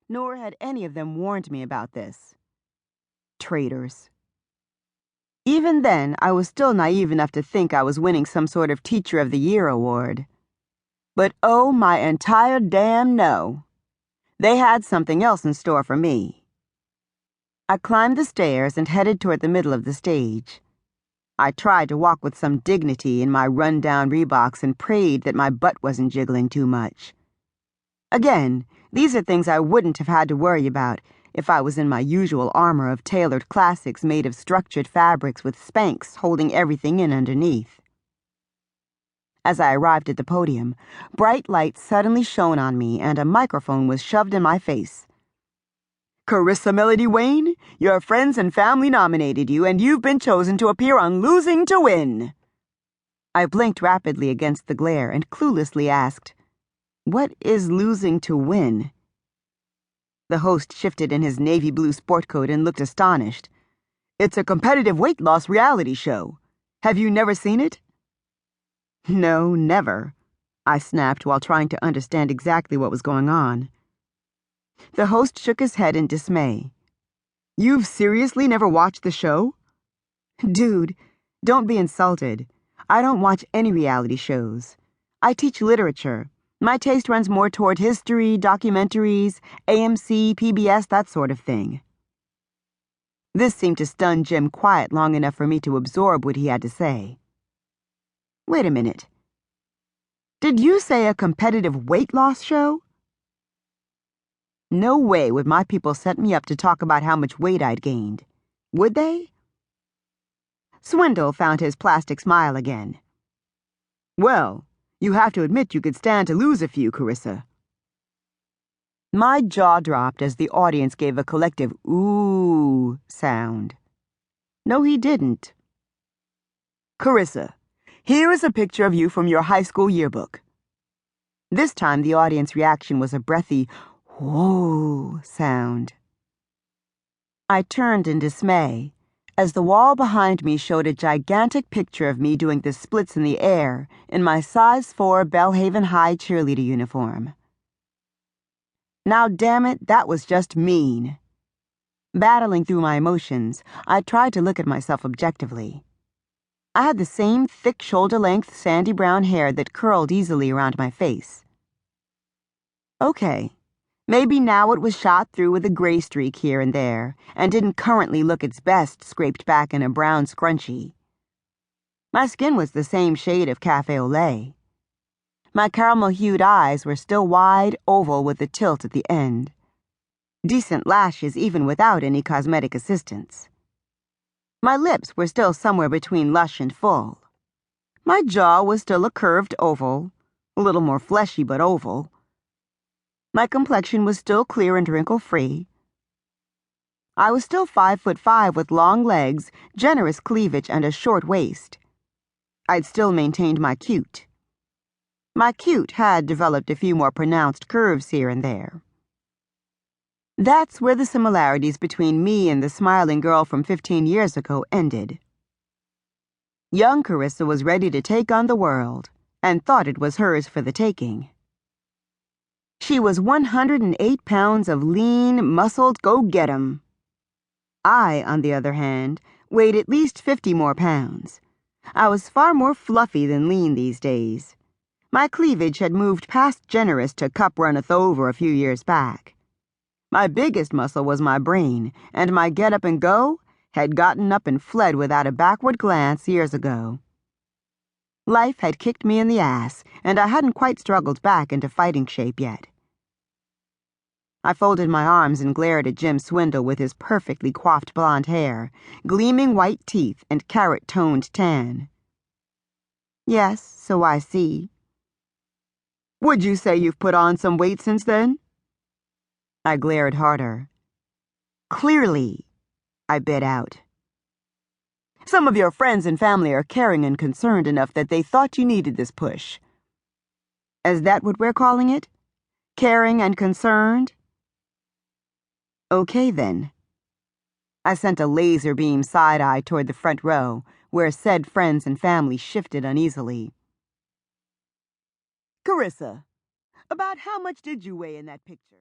nor had any of them warned me about this. Traitors. Even then, I was still naive enough to think I was winning some sort of Teacher of the Year award. But oh, my entire damn no. They had something else in store for me. I climbed the stairs and headed toward the middle of the stage. I tried to walk with some dignity in my run-down Reeboks and prayed that my butt wasn't jiggling too much. Again, these are things I wouldn't have had to worry about if I was in my usual armor of tailored classics made of structured fabrics with Spanx holding everything in underneath. As I arrived at the podium, bright light suddenly shone on me and a microphone was shoved in my face. Carissa Melody Wayne, your friends and family nominated you, and you've been chosen to appear on Losing to Win. I blinked rapidly against the glare and cluelessly asked, "What is losing to win?" The host shifted in his navy blue sport coat and looked astonished. "It's a competitive weight loss reality show. Have you never seen it?" "No, never," I snapped while trying to understand exactly what was going on. The host shook his head in dismay. "You've seriously never watched the show?" "Dude, don't be insulted. I don't watch any reality shows. I teach literature. My taste runs more toward history, documentaries, AMC, PBS, that sort of thing." This seemed to stun Jim quiet long enough for me to absorb what he had to say. Wait a minute. Did you say a competitive weight loss show? No way would my people set me up to talk about how much weight I'd gained. Would they? Swindle found his plastic smile again. "Well, you have to admit you could stand to lose a few, Carissa." My jaw dropped as the audience gave a collective ooh sound. No, he didn't. "Carissa, here is a picture of you from your high school yearbook." This time the audience reaction was a breathy whoa sound. I turned in dismay as the wall behind me showed a gigantic picture of me doing the splits in the air in my size 4 Belle Haven High cheerleader uniform. Now, damn it, that was just mean. Battling through my emotions, I tried to look at myself objectively. I had the same thick shoulder-length sandy brown hair that curled easily around my face. Okay. Maybe now it was shot through with a gray streak here and there, and didn't currently look its best scraped back in a brown scrunchie. My skin was the same shade of cafe au lait. My caramel-hued eyes were still wide, oval with a tilt at the end. Decent lashes even without any cosmetic assistance. My lips were still somewhere between lush and full. My jaw was still a curved oval, a little more fleshy but oval. My complexion was still clear and wrinkle-free. I was still 5'5" with long legs, generous cleavage, and a short waist. I'd still maintained my cute. My cute had developed a few more pronounced curves here and there. That's where the similarities between me and the smiling girl from 15 years ago ended. Young Carissa was ready to take on the world, and thought it was hers for the taking. She was 108 pounds of lean, muscled go-get-'em. I, on the other hand, weighed at least 50 more pounds. I was far more fluffy than lean these days. My cleavage had moved past generous to cup runneth over a few years back. My biggest muscle was my brain, and my get up and go had gotten up and fled without a backward glance years ago. Life had kicked me in the ass, and I hadn't quite struggled back into fighting shape yet. I folded my arms and glared at Jim Swindle with his perfectly coiffed blonde hair, gleaming white teeth, and carrot-toned tan. "Yes, so I see." "Would you say you've put on some weight since then?" I glared harder. "Clearly," I bit out. "Some of your friends and family are caring and concerned enough that they thought you needed this push." "Is that what we're calling it? Caring and concerned?" "Okay, then." I sent a laser beam side-eye toward the front row, where said friends and family shifted uneasily. "Carissa, about how much did you weigh in that picture?"